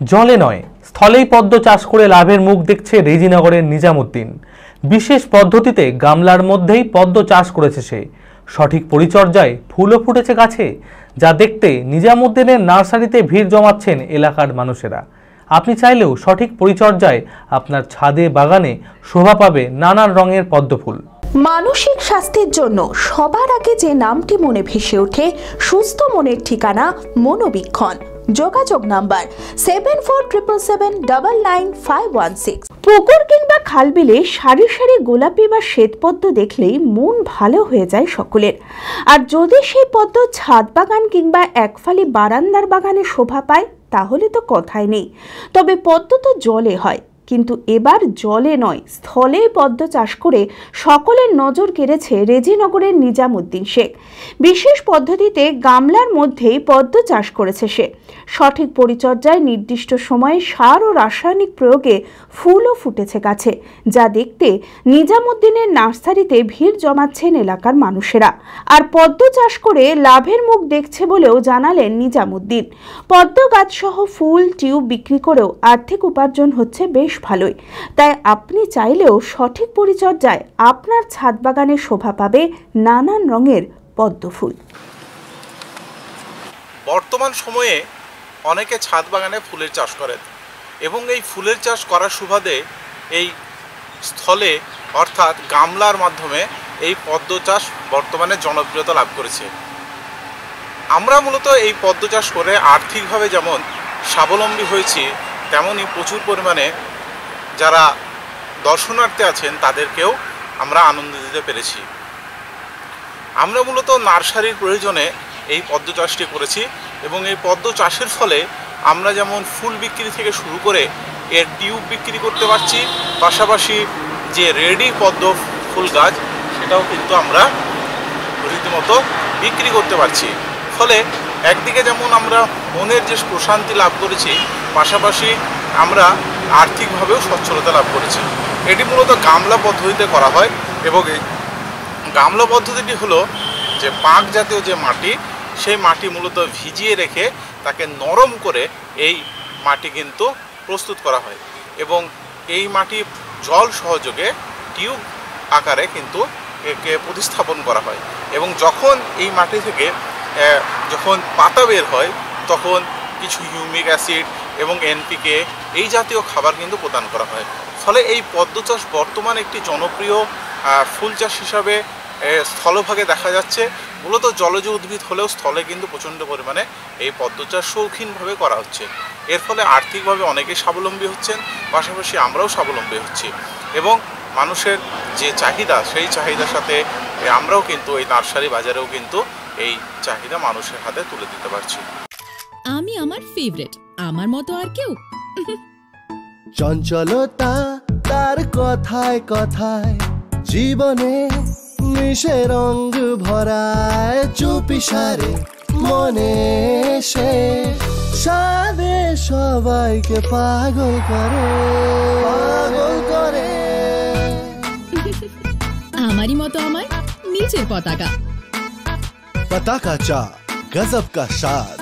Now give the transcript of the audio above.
জলে নয় স্থলেই পদ্ম চাষ করে লাভের মুখ দেখছে রেজিনগরের নিজামুদ্দিন। বিশেষ পদ্ধতিতে গামলার মধ্যেই পদ্ম চাষ করেছে সে। সঠিক পরিচর্যায় ফুলও ফুটেছে গাছে, যা দেখতে নিজামুদ্দিনের নার্সারিতে ভিড় জমাচ্ছেন এলাকার মানুষেরা। আপনি চাইলেও সঠিক পরিচর্যায় আপনার ছাদে বাগানে শোভা পাবে নানান রঙের পদ্ম ফুল। মানসিক স্বাস্থ্যের জন্য সবার আগে যে নামটি মনে ভেসে ওঠে, সুস্থ মনের ঠিকানা মনোবীক্ষণ। যোগাযোগ নাম্বার 7477799516। পুকুর কিংবা খালবিলে সারি সারি গোলাপি বা শ্বেতপদ্ম দেখলেই মন ভালো হয়ে যায় সকলের। আর যদি সেই পদ্ম ছাদ বাগান কিংবা একফালি বারান্দার বাগানে শোভা পায় তাহলে তো কথাই নেই। তবে পদ্ম তো জলে হয়, কিন্তু এবার জলে নয় স্থলেই পদ্ম চাষ করে সকলের নজর কেড়েছে রেজিনগরের নিজামুদ্দিন শেখ। বিশেষ পদ্ধতিতে গামলার মধ্যেই পদ্ম চাষ করেছে সে। সঠিক পরিচর্যায় নির্দিষ্ট সময়ে সার ও রাসায়নিক প্রয়োগে ফুলও ফুটেছে গাছে, যা দেখতে নিজামুদ্দিনের নার্সারিতে ভিড় জমাচ্ছেন এলাকার মানুষেরা। আর পদ্ম চাষ করে লাভের মুখ দেখছে বলেও জানালেন নিজামুদ্দিন। পদ্ম গাছ সহ ফুল টিউব বিক্রি করেও আর্থিক উপার্জন হচ্ছে বেশ ভালোই। তাই আপনি চাইলেও সঠিক পরিচর্যায় আপনার ছাদ বাগানে শোভা পাবে নানান রঙের পদ্ম ফুল। বর্তমান সময়ে অনেকে ছাদ বাগানে ফুলের চাষ করেন এবং এই ফুলের চাষ করার সুবাদে এই স্থলে অর্থাৎ গামলার মাধ্যমে এই পদ্ম চাষ বর্তমানে জনপ্রিয়তা লাভ করেছে। আমরা মূলত এই পদ্ম চাষ করে আর্থিকভাবে যেমন স্বাবলম্বী হয়েছি, তেমনই প্রচুর পরিমাণে যারা দর্শনার্থী আছেন তাদেরকেও আমরা আনন্দ দিতে পেরেছি। আমরা মূলত নার্সারির প্রয়োজনে এই পদ্ম চাষটি করেছি এবং এই পদ্ম চাষের ফলে আমরা যেমন ফুল বিক্রি থেকে শুরু করে এর টিউব বিক্রি করতে পারছি, পাশাপাশি যে রেডি পদ্ম ফুল গাছ সেটাও কিন্তু আমরা রীতিমতো বিক্রি করতে পারছি। ফলে একদিকে যেমন আমরা মনের যে প্রশান্তি লাভ করেছি, পাশাপাশি আমরা আর্থিকভাবেও সচ্ছলতা লাভ করেছি। এটি মূলত গামলা পদ্ধতিতে করা হয় এবং এই গামলা পদ্ধতিটি হলো যে পাঁক জাতীয় যে মাটি, সেই মাটি মূলত ভিজিয়ে রেখে তাকে নরম করে এই মাটি কিন্তু প্রস্তুত করা হয় এবং এই মাটি জল সহযোগে টিউব আকারে কিন্তু একে প্রতিস্থাপন করা হয় এবং যখন এই মাটি থেকে যখন পাতা বের হয় তখন কিছু হিউমিক অ্যাসিড এবং এনপিকে এই জাতীয় খাবার কিন্তু প্রদান করা হয়। ফলে এই পদ্ম চাষ বর্তমানে একটি জনপ্রিয় ফুল চাষ হিসাবে স্থলভাগে দেখা যাচ্ছে। মূলত জলজ উদ্ভিদ হলেও স্থলে কিন্তু প্রচণ্ড পরিমাণে এই পদ্ম চাষ শৌখিনভাবে করা হচ্ছে। এর ফলে আর্থিকভাবে অনেকেই স্বাবলম্বী হচ্ছেন, পাশাপাশি আমরাও স্বাবলম্বী হচ্ছি এবং মানুষের যে চাহিদা সেই চাহিদার সাথে আমরাও কিন্তু এই নার্সারি বাজারেও কিন্তু এই চাহিদা মানুষের হাতে তুলে দিতে পারছি। আমি আমার ফেভারিট, আমার মতো আর কেউ। চঞ্চলতা তার কথায় কথায় জীবনে মিশে রঙ ভরায়, চুপি সারে মনে সে সাদে সবাইকে পাগল করে পাগল করে। আমারই মতো আমার নিচের পতাকা। पताका चा गजब का स्वाद।